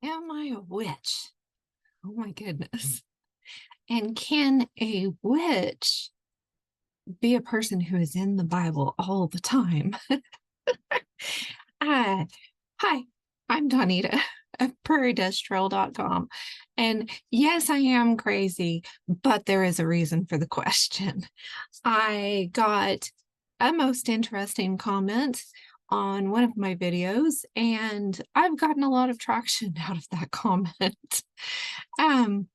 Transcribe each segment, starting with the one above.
Am I a witch? Oh my goodness. And can a witch be a person who is in the Bible all the time? uh, Hi, I'm Donita of prairietrail.com. And yes, I am crazy, but there is a reason for the question. I got a most interesting comment on one of my videos, and I've gotten a lot of traction out of that comment. Um,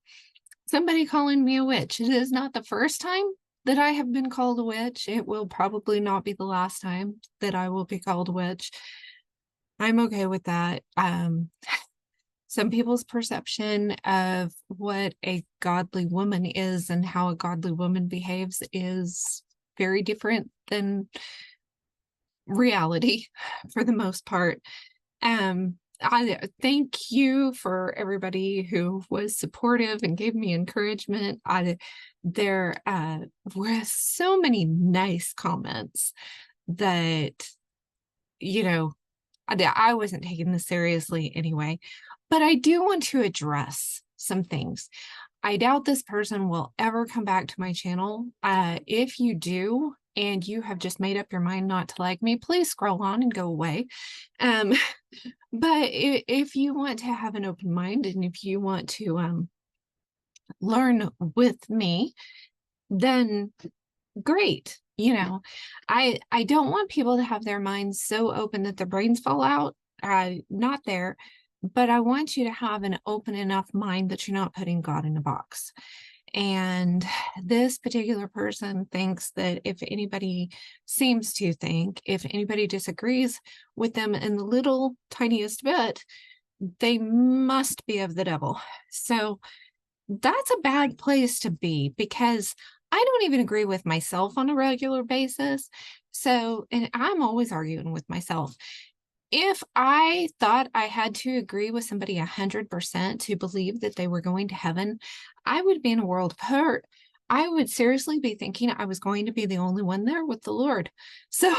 Somebody calling me a witch. It is not the first time that I have been called a witch. It will probably not be the last time that I will be called a witch. I'm okay with that. Some people's perception of what a godly woman is and how a godly woman behaves is very different than reality for the most part. I thank you for everybody who was supportive and gave me encouragement. There were so many nice comments that, I wasn't taking this seriously anyway, but I do want to address some things. I doubt this person will ever come back to my channel. If you do, and you have just made up your mind not to like me, please scroll on and go away. But if you want to have an open mind and if you want to learn with me, then great. I don't want people to have their minds so open that their brains fall out. Not there, but I want you to have an open enough mind that you're not putting God in a box. And this particular person thinks that if anybody disagrees with them in the little tiniest bit, they must be of the devil. So that's a bad place to be, because I don't even agree with myself on a regular basis. So, and I'm always arguing with myself. If I thought I had to agree with somebody 100% to believe that they were going to heaven, I would be in a world of hurt. I would seriously be thinking I was going to be the only one there with the Lord. So,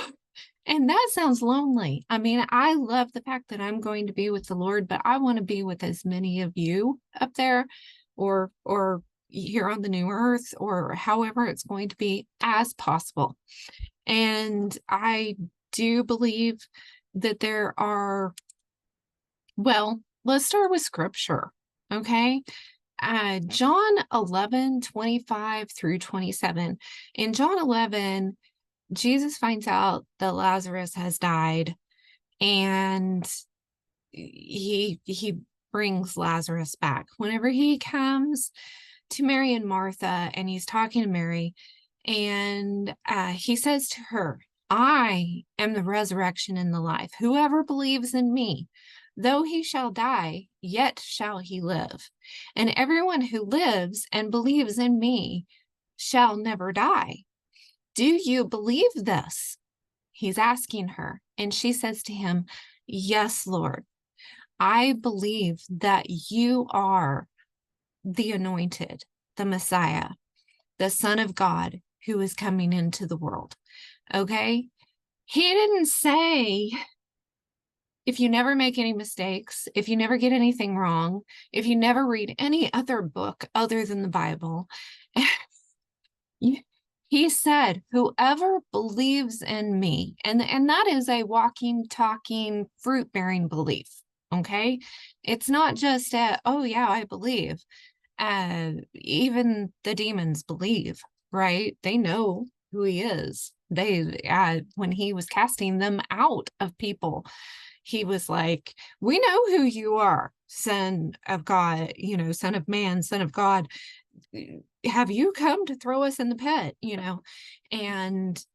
and that sounds lonely. I mean, I love the fact that I'm going to be with the Lord, but I want to be with as many of you up there or here on the new earth, or however it's going to be, as possible. And I do believe that there are, well, let's start with scripture, okay? John 11:25 through 27. In John 11, Jesus finds out that Lazarus has died, and he brings Lazarus back. Whenever he comes to Mary and Martha, and he's talking to Mary, and he says to her, I am the resurrection and the life. Whoever believes in me, though he shall die, yet shall he live. And everyone who lives and believes in me shall never die. Do you believe this? He's asking her. And she says to him, yes, Lord. I believe that you are the anointed, the Messiah, the Son of God who is coming into the world. Okay? He didn't say, if you never make any mistakes, if you never get anything wrong, if you never read any other book other than the Bible, he said, whoever believes in me, and that is a walking, talking, fruit-bearing belief. Okay? It's not just oh yeah, I believe. Even the demons believe, right? They know who he is. They when he was casting them out of people, he was like, we know who you are, Son of God, Son of Man, Son of God. Have you come to throw us in the pit? And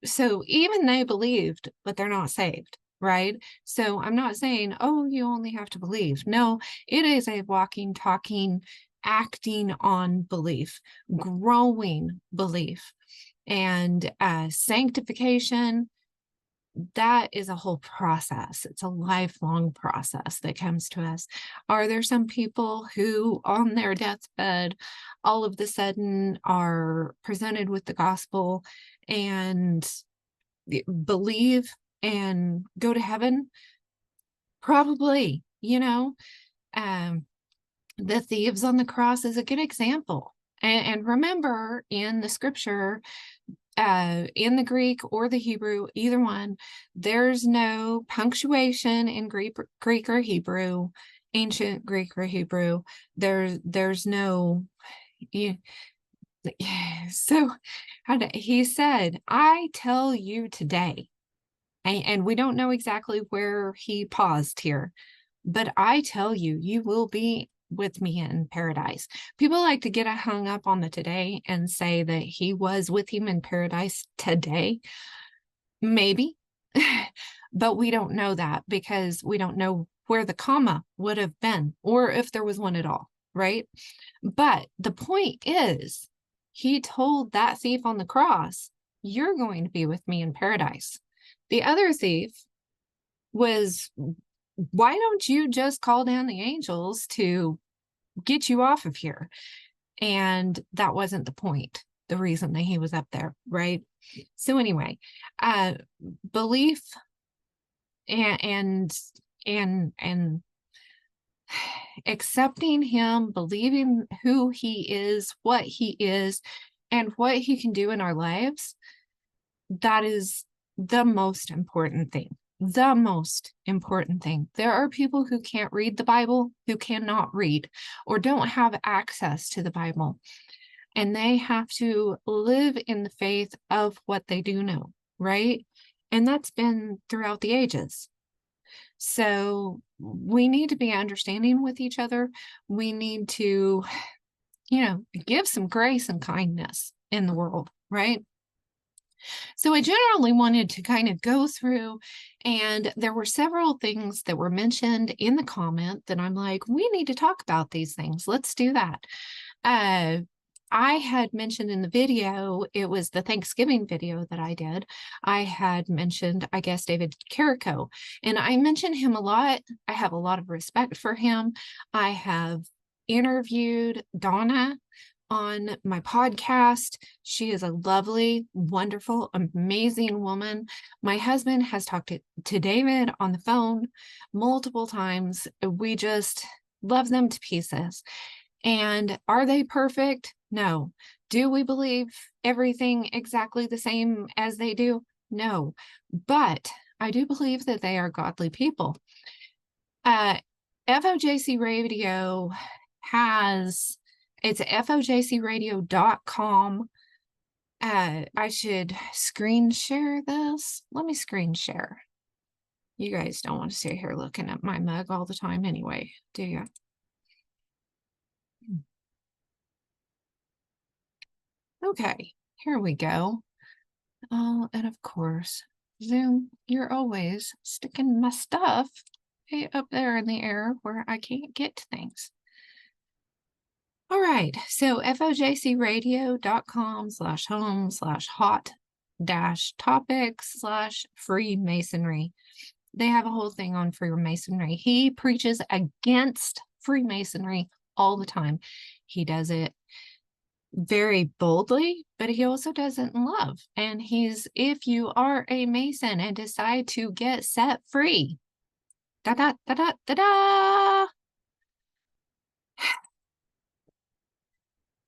so even they believed, but they're not saved, right? So I'm not saying, oh, you only have to believe. No, it is a walking, talking, acting on belief, growing belief. And sanctification, that is a whole process. It's a lifelong process that comes to us. Are there some people who on their deathbed all of a sudden are presented with the gospel and believe and go to heaven? Probably, The thieves on the cross is a good example. And remember, in the scripture, in the Greek or the Hebrew, either one, there's no punctuation in Greek or Hebrew, ancient Greek or Hebrew. There's no, so he said, I tell you today, and we don't know exactly where he paused here, but I tell you, you will be with me in paradise. People like to get hung up on the today and say that he was with him in paradise today. Maybe, but we don't know that because we don't know where the comma would have been or if there was one at all, right? But the point is, he told that thief on the cross, you're going to be with me in paradise. The other thief was, why don't you just call down the angels to get you off of here? And that wasn't the point, the reason that he was up there, right? So anyway, belief and accepting him, believing who he is, and what he can do in our lives, that is the most important thing. The most important thing. There are people who can't read the Bible, who cannot read or don't have access to the Bible, and they have to live in the faith of what they do know, right? And that's been throughout the ages. So we need to be understanding with each other. We need to, give some grace and kindness in the world, right? So I generally wanted to kind of go through, and there were several things that were mentioned in the comment that I'm like, we need to talk about these things. Let's do that. I had mentioned in the video, it was the Thanksgiving video that I did. I had mentioned, I guess, David Carrico, and I mentioned him a lot. I have a lot of respect for him. I have interviewed Donna on my podcast. She is a lovely, wonderful, amazing woman. My husband has talked to David on the phone multiple times. We just love them to pieces. And are they perfect? No. Do we believe everything exactly the same as they do? No. But I do believe that they are godly people. FOJC Radio it's FOJCradio.com. I should screen share this. Let me screen share. You guys don't want to sit here looking at my mug all the time anyway, do you? Okay, here we go. And of course, Zoom, you're always sticking my stuff way up there in the air where I can't get to things. All right, so FOJCradio.com/home/hot-topics/Freemasonry. They have a whole thing on Freemasonry. He preaches against Freemasonry all the time. He does it very boldly, but he also does it in love. And if you are a Mason and decide to get set free, da-da-da-da-da-da,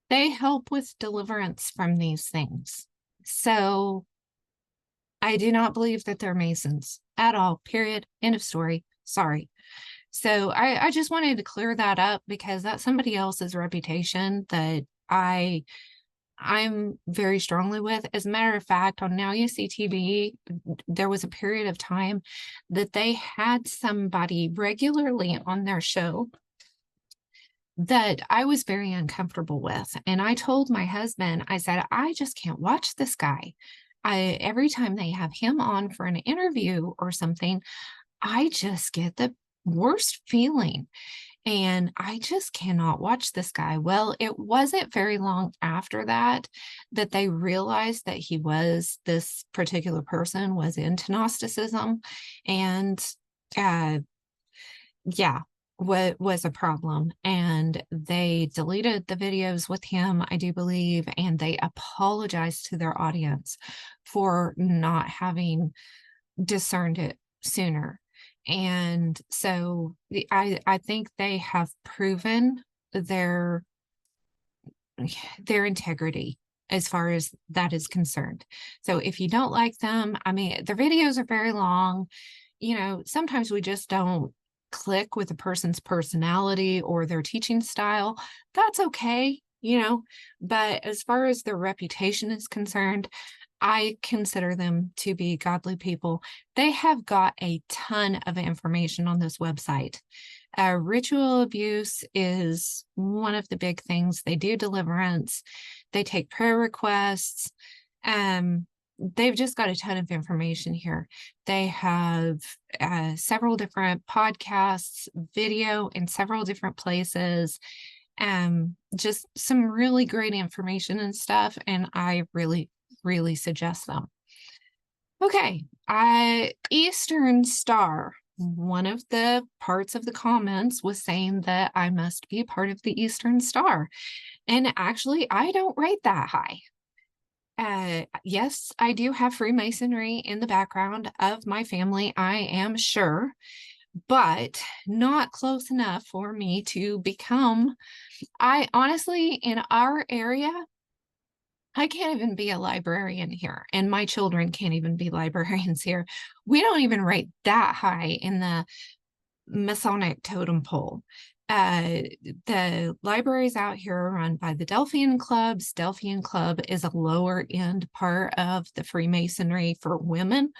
they help with deliverance from these things. So I do not believe that they're Masons at all, period. End of story. Sorry. So I just wanted to clear that up because that's somebody else's reputation that I'm very strongly with. As a matter of fact, on Now You See TV, there was a period of time that they had somebody regularly on their show that I was very uncomfortable with. And I told my husband, I said, I just can't watch this guy. Every time they have him on for an interview or something, I just get the worst feeling. And I just cannot watch this guy. Well, it wasn't very long after that they realized that this particular person was into Gnosticism. And what was a problem. And they deleted the videos with him, I do believe, and they apologized to their audience for not having discerned it sooner. And so I think they have proven their integrity as far as that is concerned. So if you don't like them, I mean, their videos are very long. Sometimes we just don't click with a person's personality or their teaching style. That's okay, but as far as their reputation is concerned, I consider them to be godly people. They have got a ton of information on this website. Ritual abuse is one of the big things. They do deliverance. They take prayer requests. They've just got a ton of information here. They have several different podcasts, video in several different places, just some really great information and stuff. And I really, really suggest them. Okay, Eastern Star. One of the parts of the comments was saying that I must be part of the Eastern Star. And actually, I don't rate that high. Yes, I do have Freemasonry in the background of my family, I am sure, but not close enough for me to become. I honestly, in our area, I can't even be a librarian here, and my children can't even be librarians here. We don't even rate that high in the Masonic totem pole. The libraries out here are run by the Delphian clubs. Delphian Club is a lower end part of the Freemasonry for women.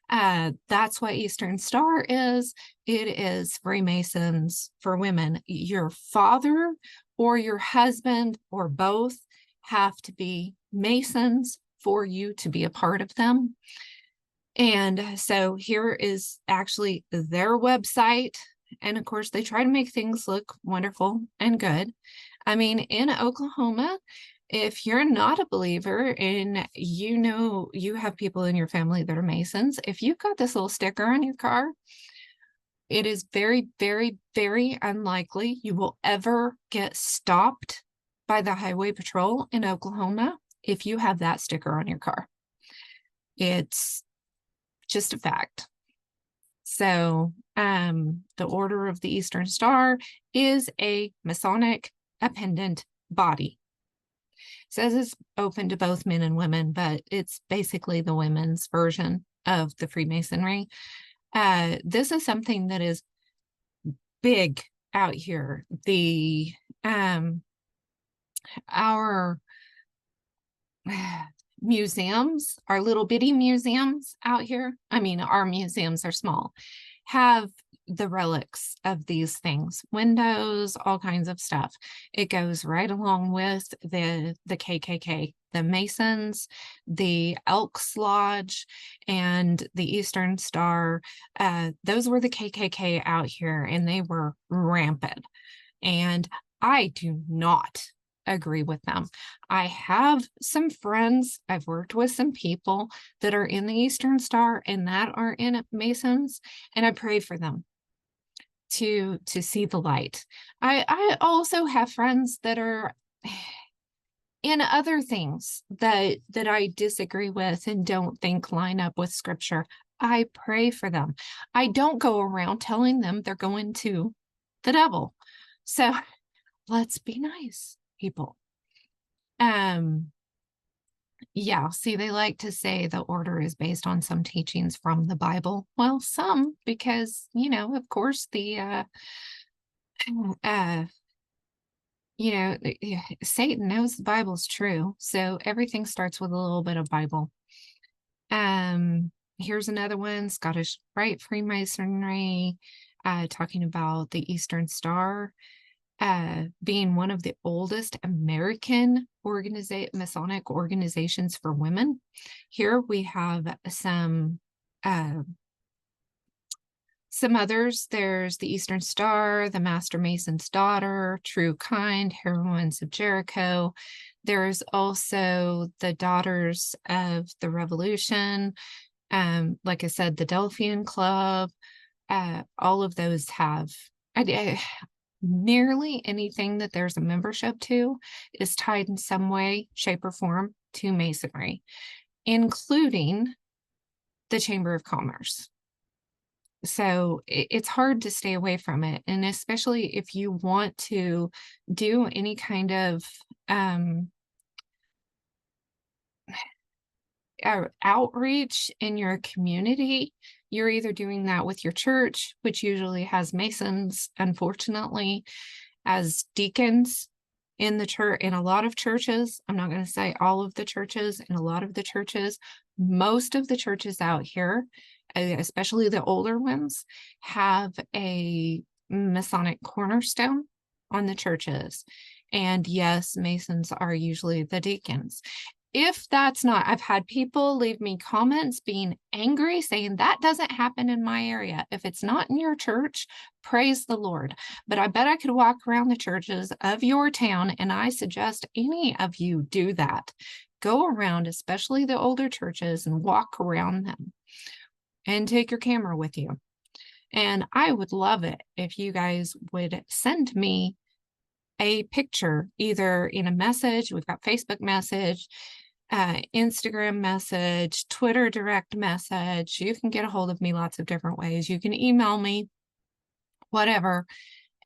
That's what Eastern Star is. It is Freemasons for women. Your father or your husband or both have to be Masons for you to be a part of them. And so here is actually their website. And of course, they try to make things look wonderful and good. I mean, in Oklahoma, if you're not a believer and you have people in your family that are Masons, if you've got this little sticker on your car, it is very, very, very unlikely you will ever get stopped by the highway patrol in Oklahoma if you have that sticker on your car. It's just a fact. So the Order of the Eastern Star is a Masonic appendant body. It says it's open to both men and women, but it's basically the women's version of the Freemasonry. This is something that is big out here. Our museums, our little bitty museums out here, I mean, our museums are small, have the relics of these things, windows, all kinds of stuff. It goes right along with the KKK, the Masons, the Elks Lodge, and the Eastern Star. Those were the KKK out here, and they were rampant. And I do not agree with them. I have some friends, I've worked with some people that are in the Eastern Star and that are in Masons, and I pray for them to see the light. I also have friends that are in other things that I disagree with and don't think line up with scripture. I pray for them. I don't go around telling them they're going to the devil. So let's be nice, people. Yeah, see, they like to say the order is based on some teachings from the Bible. Well, some, because, of course, Satan knows the Bible's true. So everything starts with a little bit of Bible. Here's another one, Scottish Rite Freemasonry, talking about the Eastern Star. Being one of the oldest American Masonic organizations for women. Here we have some others. There's the Eastern Star, the Master Mason's Daughter, True Kind, Heroines of Jericho. There's also the Daughters of the Revolution. Like I said, the Delphian Club. All of those have... nearly anything that there's a membership to is tied in some way, shape, or form to Masonry, including the Chamber of Commerce. So it's hard to stay away from it. And especially if you want to do any kind of outreach in your community, you're either doing that with your church, which usually has Masons, unfortunately, as deacons in the church. In a lot of churches, I'm not going to say all of the churches, in a lot of the churches, most of the churches out here, especially the older ones, have a Masonic cornerstone on the churches. And yes, Masons are usually the deacons. If that's not, I've had people leave me comments being angry, saying that doesn't happen in my area. If it's not in your church, praise the Lord. But I bet I could walk around the churches of your town, and I suggest any of you do that. Go around, especially the older churches, and walk around them and take your camera with you. And I would love it if you guys would send me a picture, either in a message. We've got Facebook message, Instagram message, Twitter direct message. You can get a hold of me lots of different ways. You can email me, whatever.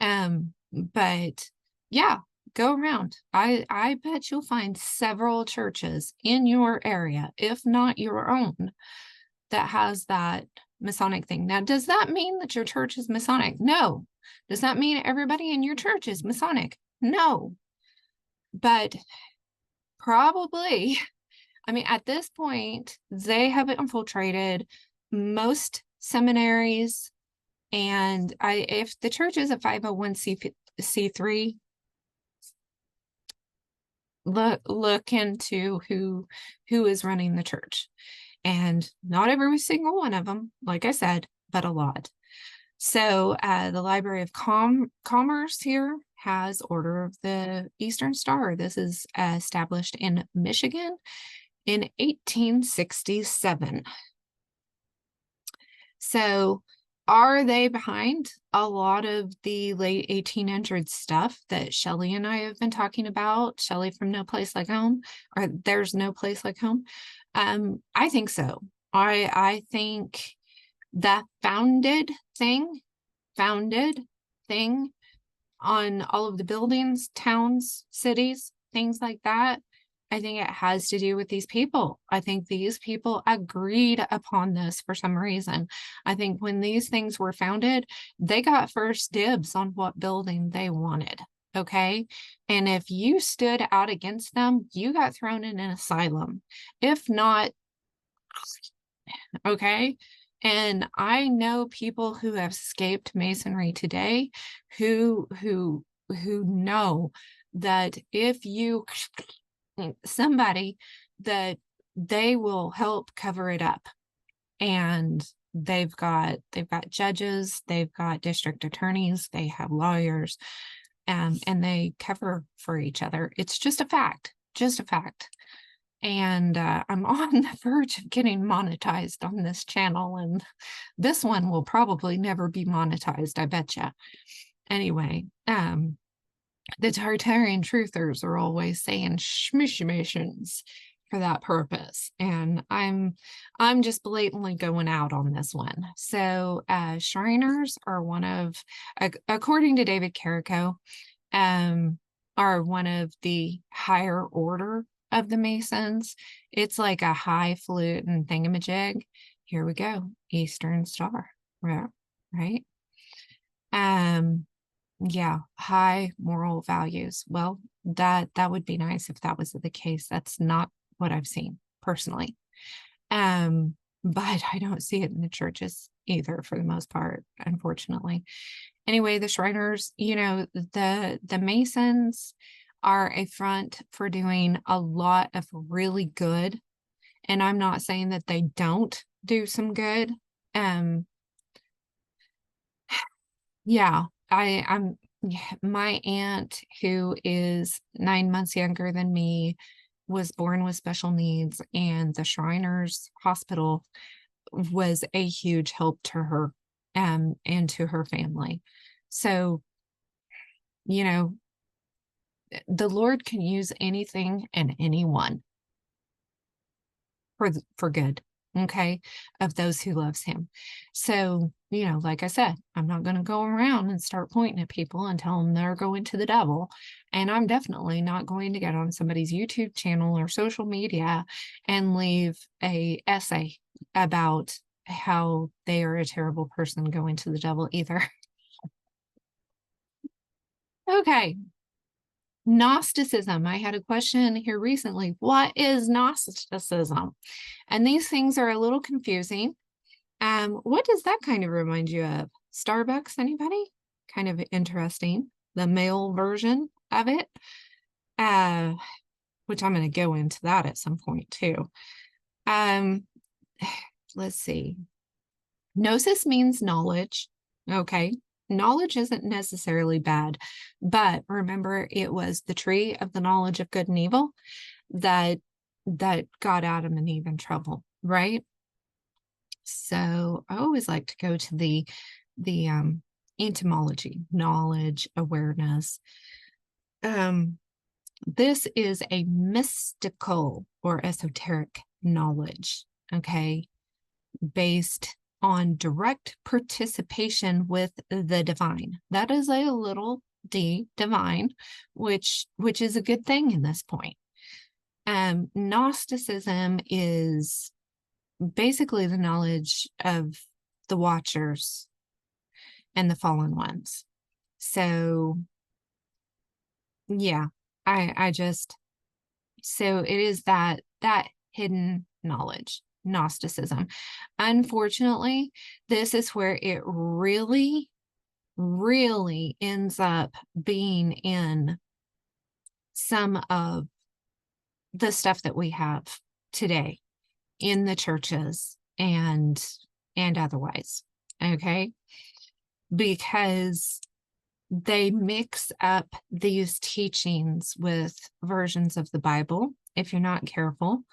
But yeah, go around. I bet you'll find several churches in your area, if not your own, that has that Masonic thing. Now, does that mean that your church is Masonic? No. Does that mean everybody in your church is Masonic? No. But probably, I mean, at this point, they have infiltrated most seminaries. And if the church is a 501c3, look into who is running the church. And not every single one of them, like I said, but a lot. So the Library of Commerce here has Order of the Eastern Star. This is established in Michigan in 1867. So are they behind a lot of the late 1800s stuff that Shelley and I have been talking about? Shelley from No Place Like Home, or There's No Place Like Home? I think so. I think that founded thing on all of the buildings, towns, cities, things like that, I think it has to do with these people. I think these people agreed upon this for some reason. I think when these things were founded, they got first dibs on what building they wanted. Okay. And if you stood out against them, you got thrown in an asylum. If not, okay. And I know people who have escaped Masonry today who know that if you somebody, that they will help cover it up. And they've got judges, they've got district attorneys, they have lawyers, and they cover for each other. It's just a fact. And I'm on the verge of getting monetized on this channel, and this one will probably never be monetized, I betcha. Anyway, the Tartarian truthers are always saying shmishimations for that purpose, and I'm just blatantly going out on this one. So Shriners are one of, according to David Carrico, are one of the higher order of the Masons. It's like a high flute and thingamajig. Here we go, Eastern Star, right? Yeah, high moral values. Well, that would be nice if that was the case. That's not what I've seen personally. But I don't see it in the churches either, for the most part, unfortunately. Anyway, the Shriners, you know, the Masons are a front for doing a lot of really good. And I'm not saying that they don't do some good. Yeah, my aunt, who is 9 months younger than me, was born with special needs, and the Shriners Hospital was a huge help to her and to her family. So, you know, the Lord can use anything and anyone for good, okay, of those who loves him. So like I said, I'm not going to go around and start pointing at people and tell them they're going to the devil. And I'm definitely not going to get on somebody's YouTube channel or social media and leave a essay about how they are a terrible person going to the devil either. Okay. Gnosticism. I had a question here recently. What is Gnosticism? And these things are a little confusing. What does that kind of remind you of? Starbucks, anybody? Kind of interesting. The male version of it. Which I'm going to go into that at some point too. Let's see. Gnosis means knowledge. Okay. Knowledge isn't necessarily bad, but remember, it was the tree of the knowledge of good and evil that got Adam and Eve in trouble, right? So I always like to go to the etymology, knowledge, awareness. This is a mystical or esoteric knowledge, okay, based on direct participation with the divine. That is a little d, divine, which is a good thing in this point. Gnosticism is basically the knowledge of the watchers and the fallen ones. So yeah, so it is that hidden knowledge, Gnosticism. Unfortunately, this is where it really, really ends up being in some of the stuff that we have today in the churches and otherwise, okay? Because they mix up these teachings with versions of the Bible if you're not careful.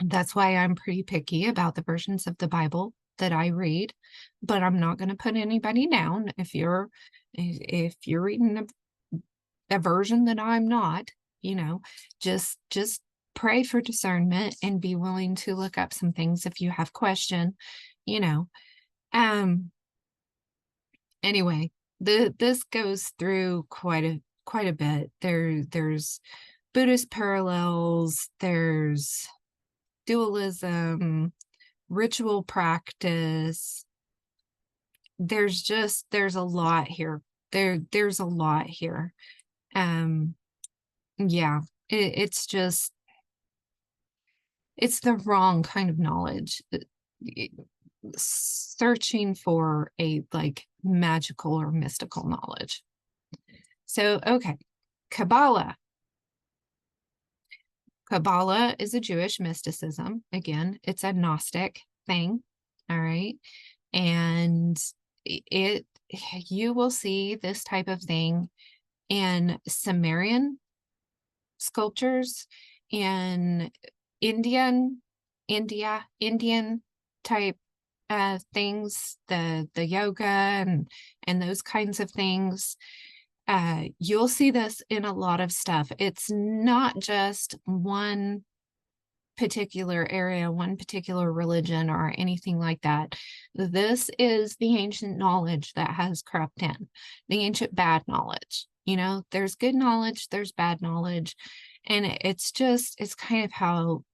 That's why I'm pretty picky about the versions of the Bible that I read, but I'm not going to put anybody down if you're reading a version that I'm not, just pray for discernment and be willing to look up some things if you have question, anyway, this goes through quite a bit. There's Buddhist parallels, there's dualism, ritual practice. There's a lot here. There's a lot here. Yeah, it's the wrong kind of knowledge. Searching for a magical or mystical knowledge. So, okay, Kabbalah. Kabbalah is a Jewish mysticism. Again, it's a Gnostic thing. All right. And you will see this type of thing in Sumerian sculptures, in Indian type things, the yoga and those kinds of things. You'll see this in a lot of stuff. It's not just one particular area, one particular religion or anything like that. This is the ancient knowledge that has crept in, the ancient bad knowledge. There's good knowledge, there's bad knowledge, and it's kind of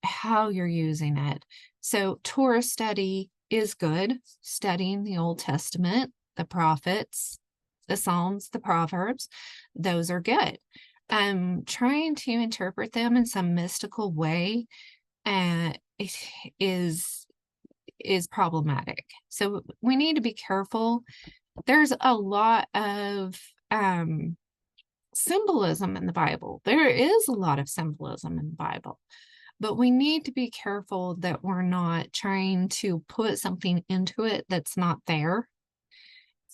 how you're using it. So Torah study is good, studying the Old Testament, the prophets, the Psalms, the Proverbs, those are good. Trying to interpret them in some mystical way is problematic. So we need to be careful. There's a lot of symbolism in the Bible. There is a lot of symbolism in the Bible, but we need to be careful that we're not trying to put something into it that's not there.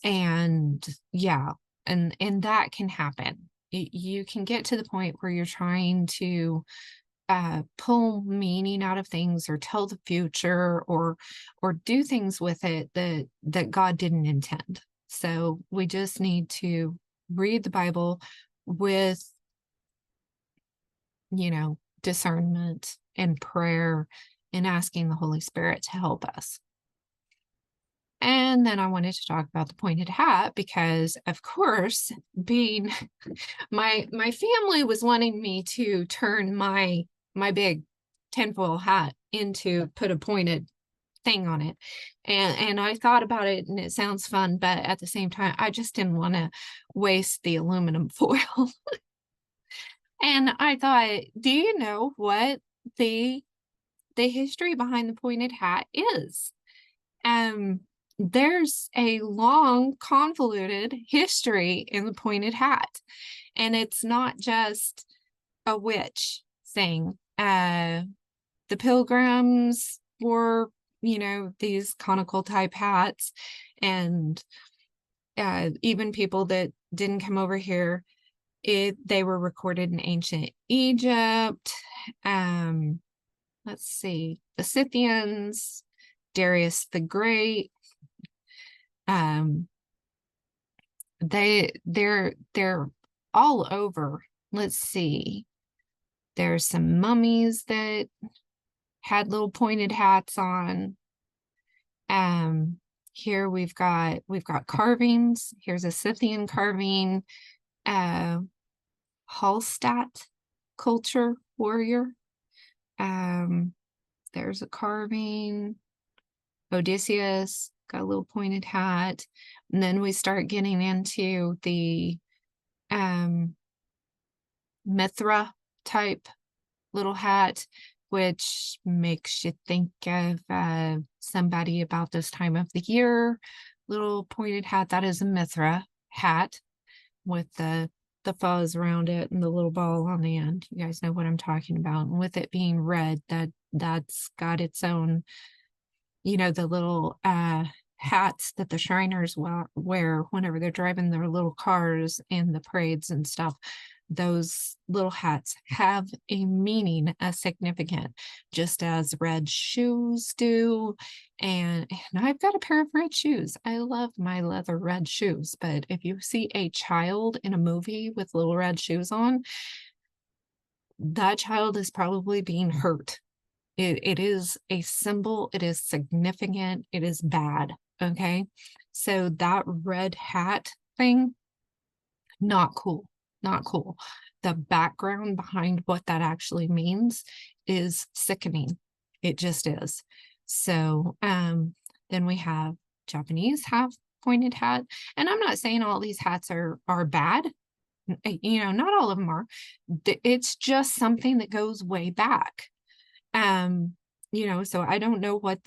And yeah, and that can happen. You can get to the point where you're trying to pull meaning out of things or tell the future or do things with it that God didn't intend. So we just need to read the Bible with discernment and prayer and asking the Holy Spirit to help us. And then I wanted to talk about the pointed hat because, of course, being my family was wanting me to turn my big tinfoil hat into put a pointed thing on it. And I thought about it and it sounds fun, but at the same time, I just didn't want to waste the aluminum foil. And I thought, do you know what the history behind the pointed hat is? Um, there's a long, convoluted history in the pointed hat, and it's not just a witch thing. The Pilgrims wore, these conical type hats, and even people that didn't come over here, they were recorded in ancient Egypt. Let's see, the Scythians, Darius the Great. They're all over. Let's see. There's some mummies that had little pointed hats on. Here we've got carvings. Here's a Scythian carving. Hallstatt culture warrior. There's a carving. Odysseus got a little pointed hat. And then we start getting into the Mithra type little hat, which makes you think of somebody about this time of the year. Little pointed hat, that is a Mithra hat with the fuzz around it and the little ball on the end. You guys know what I'm talking about. And with it being red, that's got its own, the little hats that the Shriners wear whenever they're driving their little cars in the parades and stuff. Those little hats have a meaning, a significant, just as red shoes do. And I've got a pair of red shoes. I love my leather red shoes, but if you see a child in a movie with little red shoes on, that child is probably being hurt. It is a symbol. It is significant. It is bad. Okay. So that red hat thing, not cool. Not cool. The background behind what that actually means is sickening. It just is. So then we have Japanese have pointed hat. And I'm not saying all these hats are bad. Not all of them are. It's just something that goes way back. So I don't know what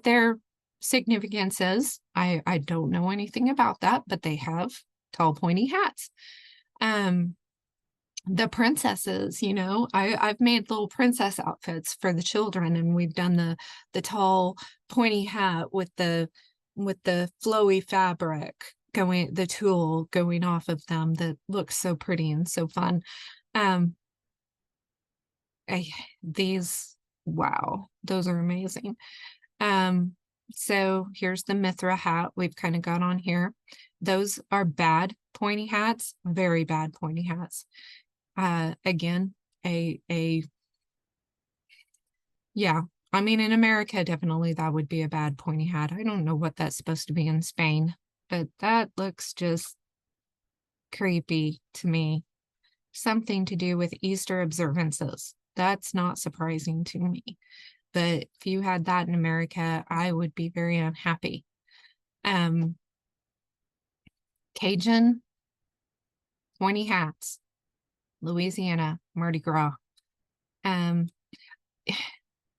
their significance is. I don't know anything about that, but they have tall pointy hats. The princesses, I've made little princess outfits for the children, and we've done the tall pointy hat with the flowy fabric the tulle going off of them that looks so pretty and so fun. Wow, those are amazing. So here's the Mithra hat we've kind of got on here. Those are bad pointy hats, very bad pointy hats. Again, yeah, I mean, in America, definitely that would be a bad pointy hat. I don't know what that's supposed to be in Spain, but that looks just creepy to me. Something to do with Easter observances. That's not surprising to me. But if you had that in America, I would be very unhappy. Cajun pointy hats, Louisiana, Mardi Gras. I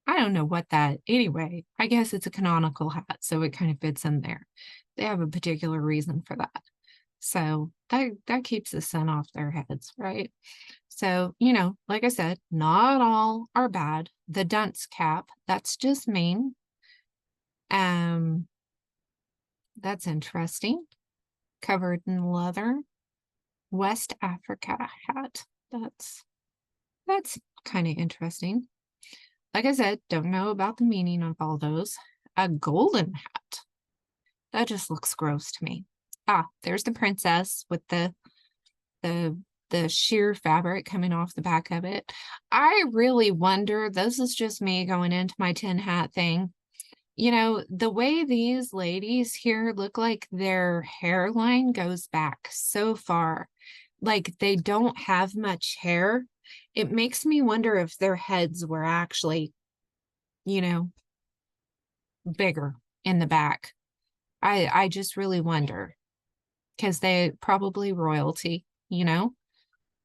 don't know what that, anyway, I guess it's a canonical hat, so it kind of fits in there. They have a particular reason for that. So that keeps the sun off their heads, right? So, like I said, not all are bad. The dunce cap, that's just mean. That's interesting. Covered in leather. West Africa hat. That's kind of interesting. Like I said, don't know about the meaning of all those. A golden hat. That just looks gross to me. There's the princess with the sheer fabric coming off the back of it. I really wonder, this is just me going into my tin hat thing. you know, the way these ladies here look like their hairline goes back so far, like they don't have much hair. It makes me wonder if their heads were actually, you know, bigger in the back. I just really wonder, because they probably royalty, you know?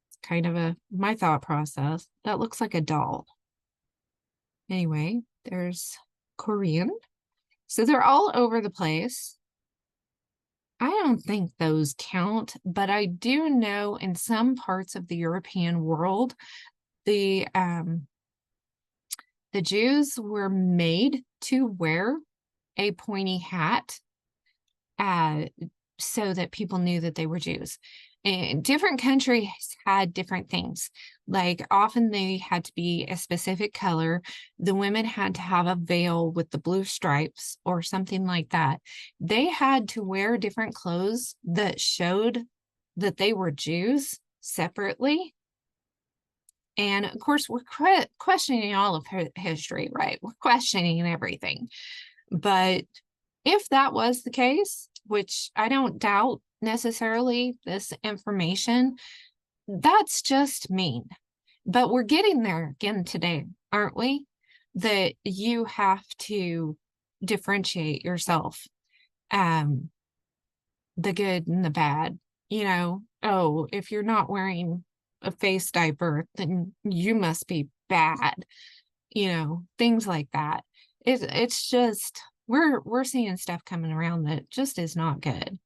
It's kind of my thought process. That looks like a doll. Anyway, there's Korean. So they're all over the place. I don't think those count, but I do know in some parts of the European world, the Jews were made to wear a pointy hat uh, so that people knew that they were Jews. And different countries had different things. Like often they had to be a specific color. The women had to have a veil with the blue stripes or something like that. They had to wear different clothes that showed that they were Jews separately. And of course, we're questioning all of history, right? We're questioning everything. But if that was the case, which I don't doubt necessarily this information, that's just mean. But we're getting there again today, aren't we? That you have to differentiate yourself, the good and the bad. You know, oh, if you're not wearing a face diaper, then you must be bad. You know, things like that. It's just we're seeing stuff coming around that just is not good.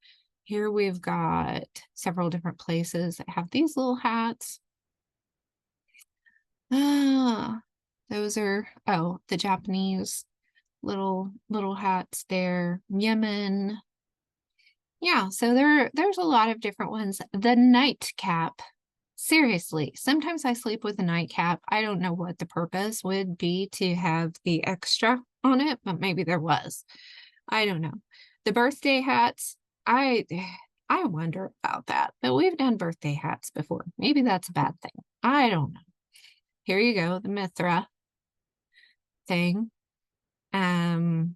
Here we've got several different places that have these little hats. Ah, those are, oh, the Japanese little hats there. Yemen. Yeah, so there's a lot of different ones. The nightcap. Seriously, sometimes I sleep with a nightcap. I don't know what the purpose would be to have the extra on it, but maybe there was. I don't know. The birthday hats, I wonder about that, but we've done birthday hats before. Maybe that's a bad thing. I don't know. Here you go, the Mithra thing. The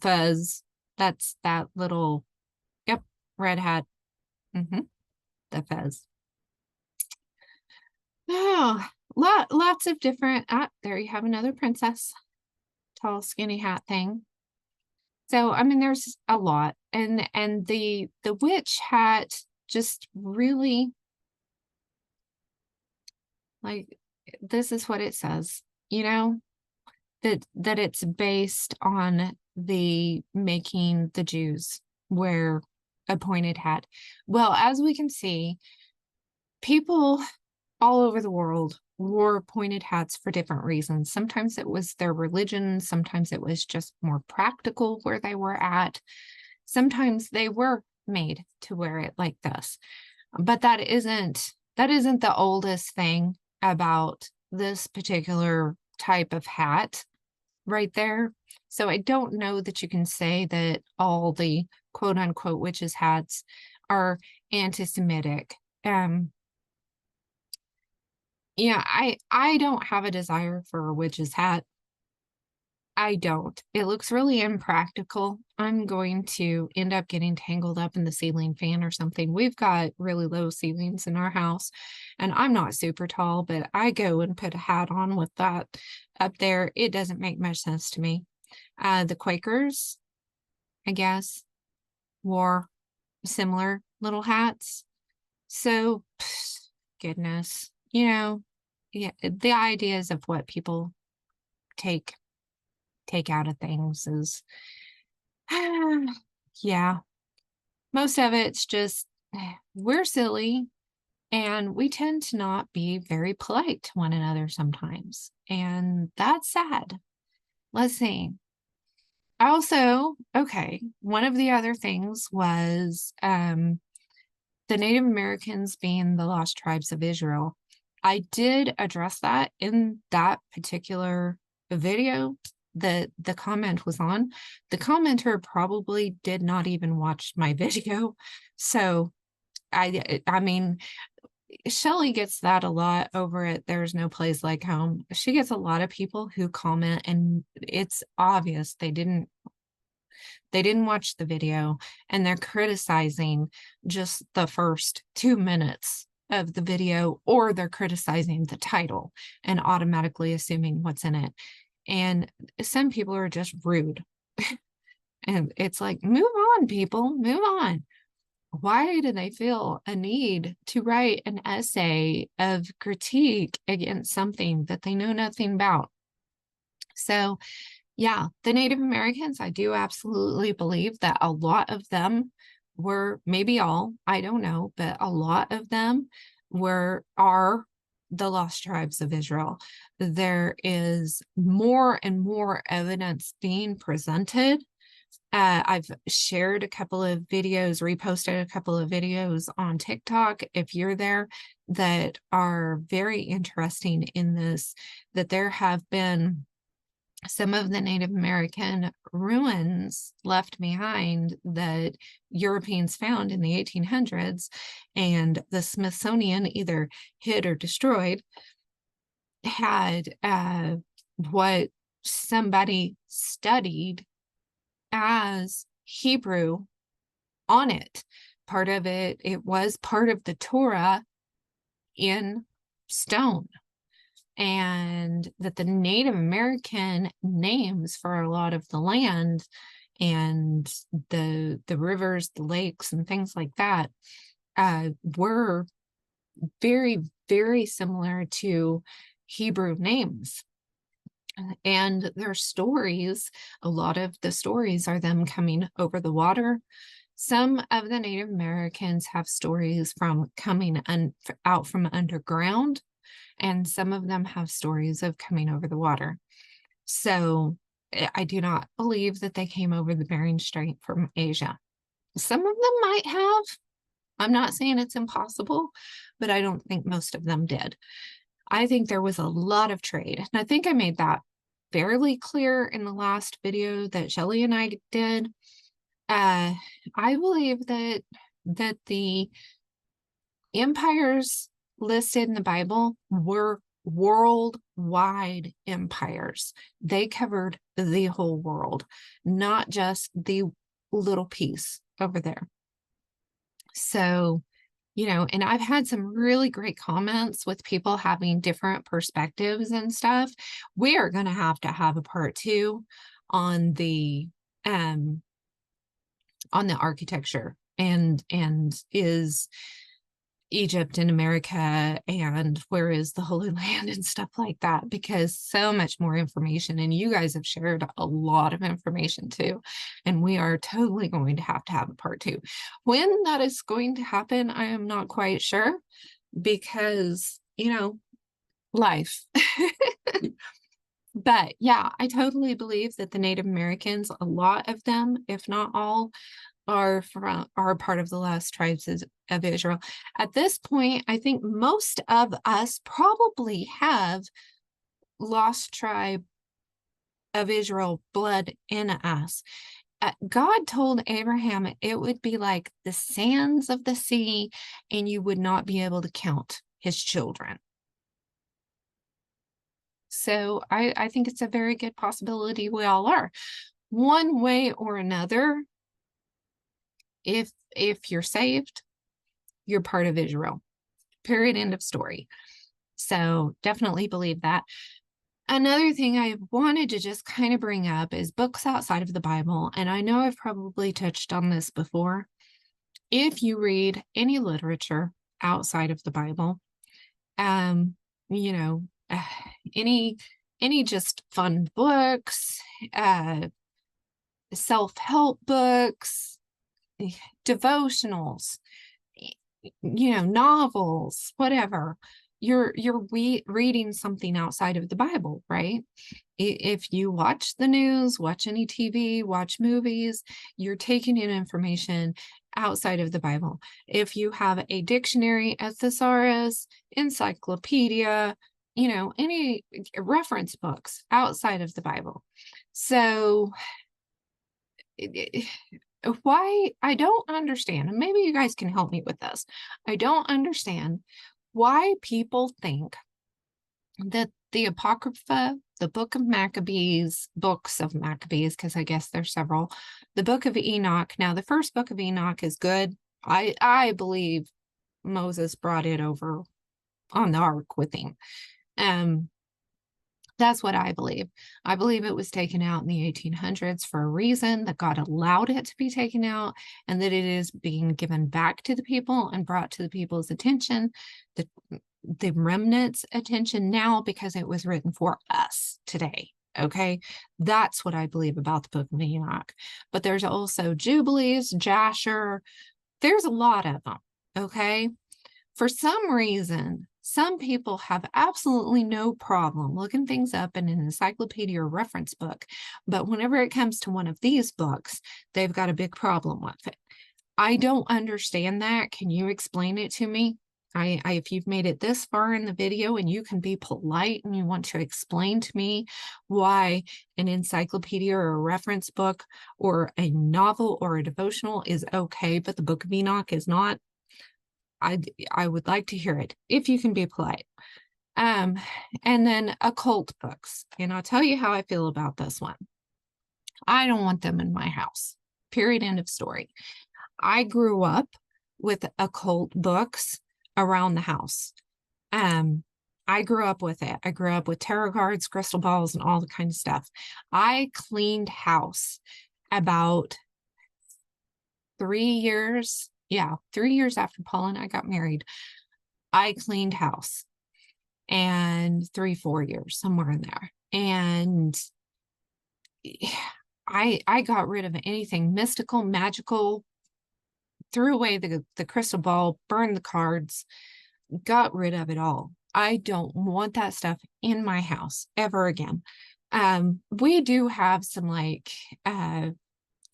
fez, that's that little, yep, red hat. The fez. Oh, lots of different, there you have another princess. Tall, skinny hat thing. So, I mean, there's a lot. And the witch hat just really, like, this is what it says, you know, that it's based on the making the Jews wear a pointed hat. Well, as we can see, people all over the world wore pointed hats for different reasons. Sometimes it was their religion. Sometimes it was just more practical where they were at. Sometimes they were made to wear it like this. But that isn't the oldest thing about this particular type of hat right there. So I don't know that you can say that all the quote unquote witches' hats are anti-Semitic. Yeah, I don't have a desire for a witch's hat. I don't. It looks really impractical. I'm going to end up getting tangled up in the ceiling fan or something. We've got really low ceilings in our house, and I'm not super tall, but I go and put a hat on with that up there. It doesn't make much sense to me. The Quakers, I guess, wore similar little hats. So, goodness, you know, yeah, the ideas of what people take out of things is, yeah, most of it's just, we're silly and we tend to not be very polite to one another sometimes. And that's sad. Let's see. Also, okay, one of the other things was the Native Americans being the lost tribes of Israel. I did address that in that particular video that the comment was on. The commenter probably did not even watch my video. So I mean, Shelley gets that a lot over at There's No Place Like Home. She gets a lot of people who comment, and it's obvious they didn't watch the video, and they're criticizing just the first 2 minutes of the video, or they're criticizing the title and automatically assuming what's in it. And some people are just rude. And it's like, move on, people, move on. Why do they feel a need to write an essay of critique against something that they know nothing about? So, yeah, the Native Americans, I do absolutely believe that a lot of them were, maybe all, I don't know, but a lot of them are the lost tribes of Israel. There is more and more evidence being presented. I've shared a couple of videos, reposted a couple of videos on TikTok, if you're there, that are very interesting in this, that there have been some of the Native American ruins left behind that Europeans found in the 1800s, and the Smithsonian either hid or destroyed, had what somebody studied as Hebrew on it. Part of it, it was part of the Torah in stone. And that the Native American names for a lot of the land and the rivers, the lakes, and things like that were very, very similar to Hebrew names. And their stories, a lot of the stories are them coming over the water. Some of the Native Americans have stories from coming out from underground, and some of them have stories of coming over the water. So I do not believe that they came over the Bering Strait from Asia. Some of them might have. I'm not saying it's impossible, but I don't think most of them did. I think there was a lot of trade. And I think I made that fairly clear in the last video that Shelley and I did. I believe that the empires listed in the Bible were worldwide empires. They covered the whole world, not just the little piece over there. So, and I've had some really great comments with people having different perspectives and stuff. We are going to have a part 2 on the architecture and is Egypt and America, and where is the Holy Land and stuff like that, because so much more information, and you guys have shared a lot of information too, and we are totally going to have a part 2. When that is going to happen, I am not quite sure, because life. But yeah, I totally believe that the Native Americans, a lot of them, if not all, are part of the lost tribes of Israel. At this point, I think most of us probably have lost tribe of Israel blood in us. God told Abraham it would be like the sands of the sea, and you would not be able to count his children. So I think it's a very good possibility we all are. One way or another, if you're saved, you're part of Israel. Period. End of story. So definitely believe that. Another thing I wanted to just kind of bring up is books outside of the Bible. And I know I've probably touched on this before. If you read any literature outside of the Bible, any just fun books, self-help books, devotionals, novels, whatever, you're reading something outside of the Bible, right? If you watch the news, watch any TV, watch movies, you're taking in information outside of the Bible. If you have a dictionary, a thesaurus, encyclopedia, any reference books outside of the Bible. So why I don't understand, and maybe you guys can help me with this. I don't understand why people think that the Apocrypha, the book of Maccabees, books of Maccabees, because I guess there's several, the book of Enoch. Now, the first book of Enoch is good. I believe Moses brought it over on the ark with him. That's what I believe. I believe it was taken out in the 1800s for a reason, that God allowed it to be taken out, and that it is being given back to the people and brought to the people's attention, the remnant's attention now, because it was written for us today. Okay, that's what I believe about the book of Enoch. But there's also Jubilees, Jasher. There's a lot of them. Okay, for some reason, some people have absolutely no problem looking things up in an encyclopedia or reference book, but whenever it comes to one of these books, they've got a big problem with it. I don't understand that. Can you explain it to me? If you've made it this far in the video and you can be polite and you want to explain to me why an encyclopedia or a reference book or a novel or a devotional is okay, but the Book of Enoch is not, I would like to hear it, if you can be polite. And then occult books. And I'll tell you how I feel about this one. I don't want them in my house. Period. End of story. I grew up with occult books around the house. I grew up with it. I grew up with tarot cards, crystal balls, and all the kind of stuff. I cleaned house about 3 years. Yeah, 3 years after Paul and I got married, I cleaned house. And 3-4 years, somewhere in there. And I got rid of anything mystical, magical, threw away the crystal ball, burned the cards, got rid of it all. I don't want that stuff in my house ever again. We do have some like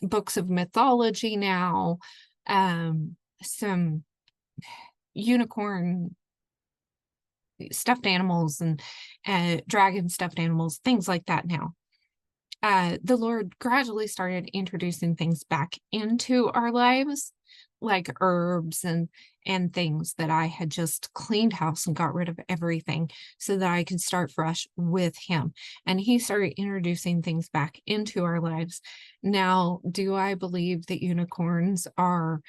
books of mythology now, some unicorn stuffed animals and dragon stuffed animals, things like that now. The Lord gradually started introducing things back into our lives, like herbs and things that I had just cleaned house and got rid of everything so that I could start fresh with him. And he started introducing things back into our lives. Now, do I believe that unicorns are,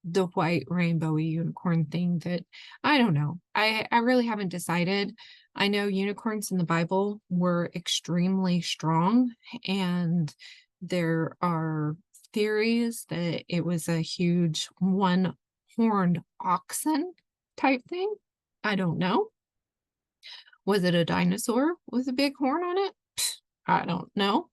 the white rainbowy unicorn thing? That I don't know. I really haven't decided. I know unicorns in the Bible were extremely strong, and there are theories that it was a huge one-horned oxen type thing. I don't know. Was it a dinosaur with a big horn on it? I don't know.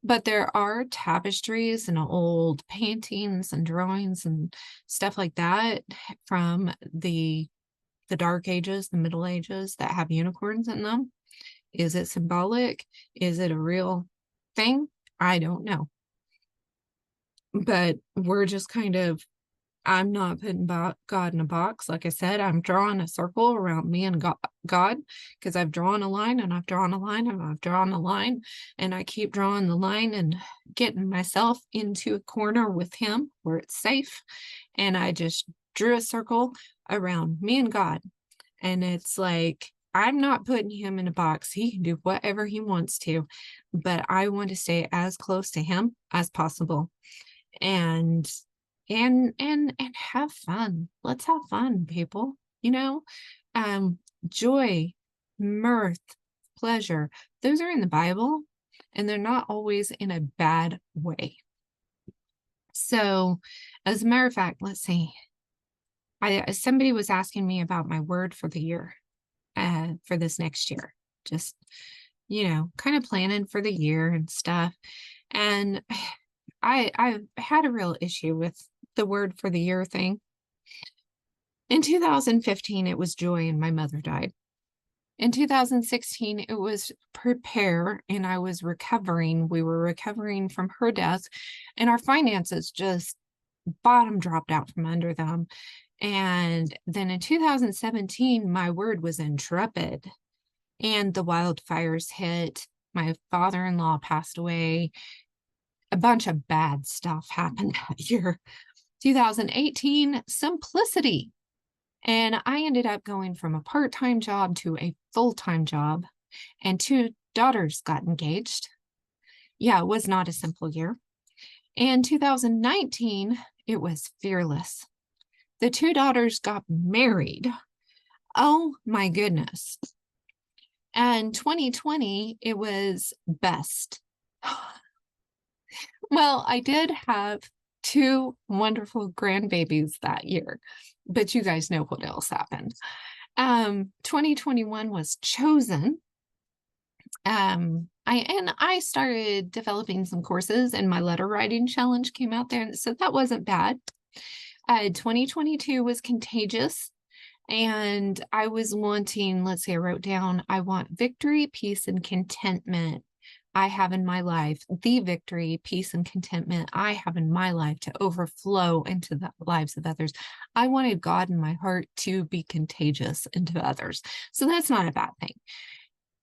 But there are tapestries and old paintings and drawings and stuff like that from the Dark Ages, the Middle Ages, that have unicorns in them. Is it symbolic? Is it a real thing? I don't know. But we're just kind of, I'm not putting God in a box. Like I said, I'm drawing a circle around me and God, because I've drawn a line and I've drawn a line and I've drawn a line, and I keep drawing the line and getting myself into a corner with him where it's safe. And I just drew a circle around me and God. And it's like, I'm not putting him in a box. He can do whatever he wants to, but I want to stay as close to him as possible. And have fun. Let's have fun, people. Joy, mirth, pleasure, those are in the Bible, and they're not always in a bad way. So, as a matter of fact, let's see. Somebody was asking me about my word for the year, for this next year. Just, kind of planning for the year and stuff. And I've had a real issue with the word for the year thing. In 2015, it was joy, and my mother died. In 2016, it was prepare, and I was recovering. We were recovering from her death, and our finances just bottom dropped out from under them. And then in 2017, my word was intrepid, and the wildfires hit. My father-in-law passed away. A bunch of bad stuff happened that year. 2018, simplicity. And I ended up going from a part-time job to a full-time job, and 2 daughters got engaged. Yeah, it was not a simple year. In 2019, it was fearless. The 2 daughters got married. Oh my goodness. And 2020, it was best. Well, I did have 2 wonderful grandbabies that year, but you guys know what else happened. 2021 was chosen. I started developing some courses, and my letter writing challenge came out there, so that wasn't bad. 2022 was contagious, and I was wanting, let's see, I wrote down, I want victory, peace, and contentment I have in my life, the victory, peace, and contentment I have in my life to overflow into the lives of others. I wanted God in my heart to be contagious into others. So that's not a bad thing.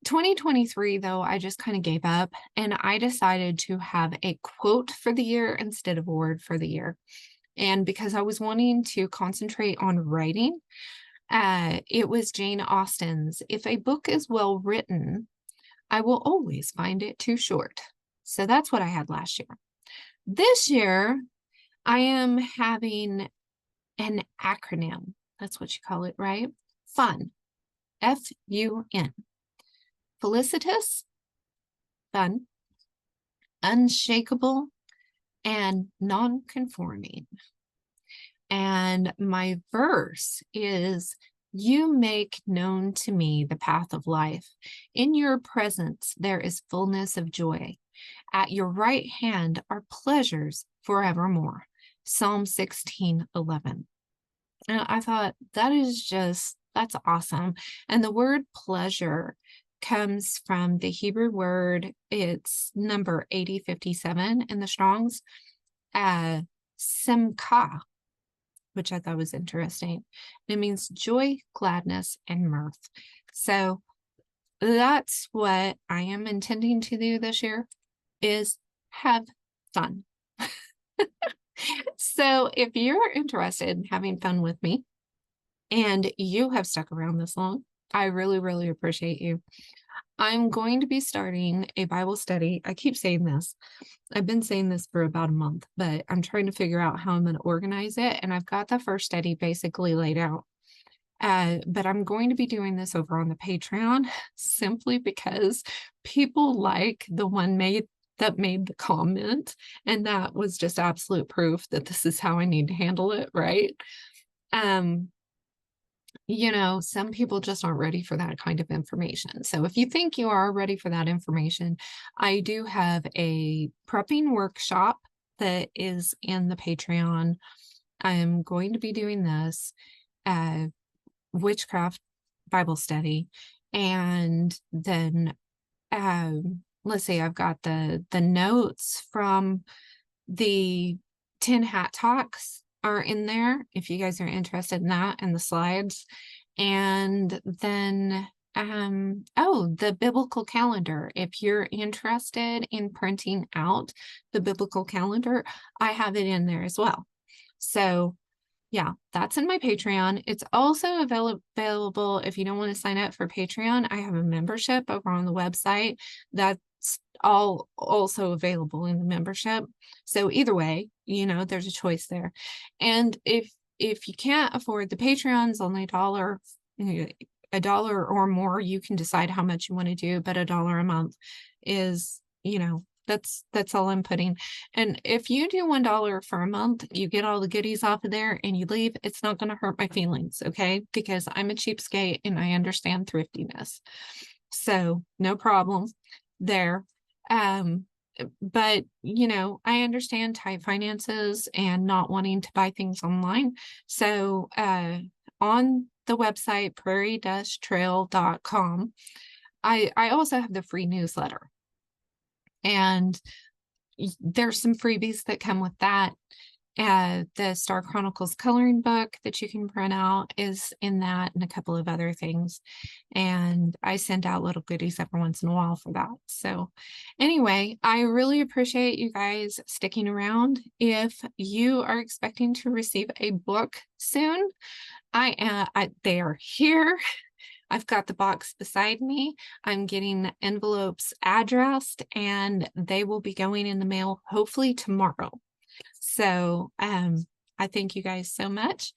2023, though, I just kind of gave up, and I decided to have a quote for the year instead of a word for the year. And because I was wanting to concentrate on writing, it was Jane Austen's, "If a book is well written, I will always find it too short." So that's what I had last year. This year, I am having an acronym. That's what you call it, right? Fun. F-U-N. Felicitous, fun, unshakable, and non-conforming. And my verse is, "You make known to me the path of life. In your presence there is fullness of joy. At your right hand are pleasures forevermore." Psalm 16:11. And I thought, that's awesome. And the word pleasure comes from the Hebrew word, it's number 8057 in the Strong's, simcha, which I thought was interesting. It means joy, gladness, and mirth. So that's what I am intending to do this year, is have fun. So if you're interested in having fun with me and you have stuck around this long, I really, really appreciate you. I'm going to be starting a Bible study. I keep saying this. I've been saying this for about a month, but I'm trying to figure out how I'm going to organize it. And I've got the first study basically laid out. But I'm going to be doing this over on the Patreon simply because people like the one that made the comment. And that was just absolute proof that this is how I need to handle it, right? Some people just aren't ready for that kind of information. So if you think you are ready for that information, I do have a prepping workshop that is in the Patreon. I'm going to be doing this witchcraft Bible study. And then let's see, I've got the notes from the 10 Hat Talks are in there if you guys are interested in that, and the slides. And then the biblical calendar, if you're interested in printing out the biblical calendar, I have it in there as well. So yeah, that's in my Patreon. It's also available if you don't want to sign up for Patreon. I have a membership over on the website that's all also available in the membership. So either way, there's a choice there. And if you can't afford the Patreon's only $1 or more, you can decide how much you want to do, but $1 a month is, that's all I'm putting. And if you do $1 for a month, you get all the goodies off of there and you leave, it's not going to hurt my feelings, okay? Because I'm a cheapskate and I understand thriftiness. So no problem there. But I understand tight finances and not wanting to buy things online. So on the website, prairie-trail.com, I also have the free newsletter. And there's some freebies that come with that. The Star Chronicles coloring book that you can print out is in that, and a couple of other things. And I send out little goodies every once in a while for that. So anyway, I really appreciate you guys sticking around. If you are expecting to receive a book soon, They are here. I've got the box beside me. I'm getting envelopes addressed, and they will be going in the mail hopefully tomorrow. So I thank you guys so much.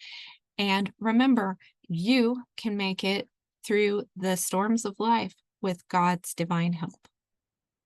And remember, you can make it through the storms of life with God's divine help.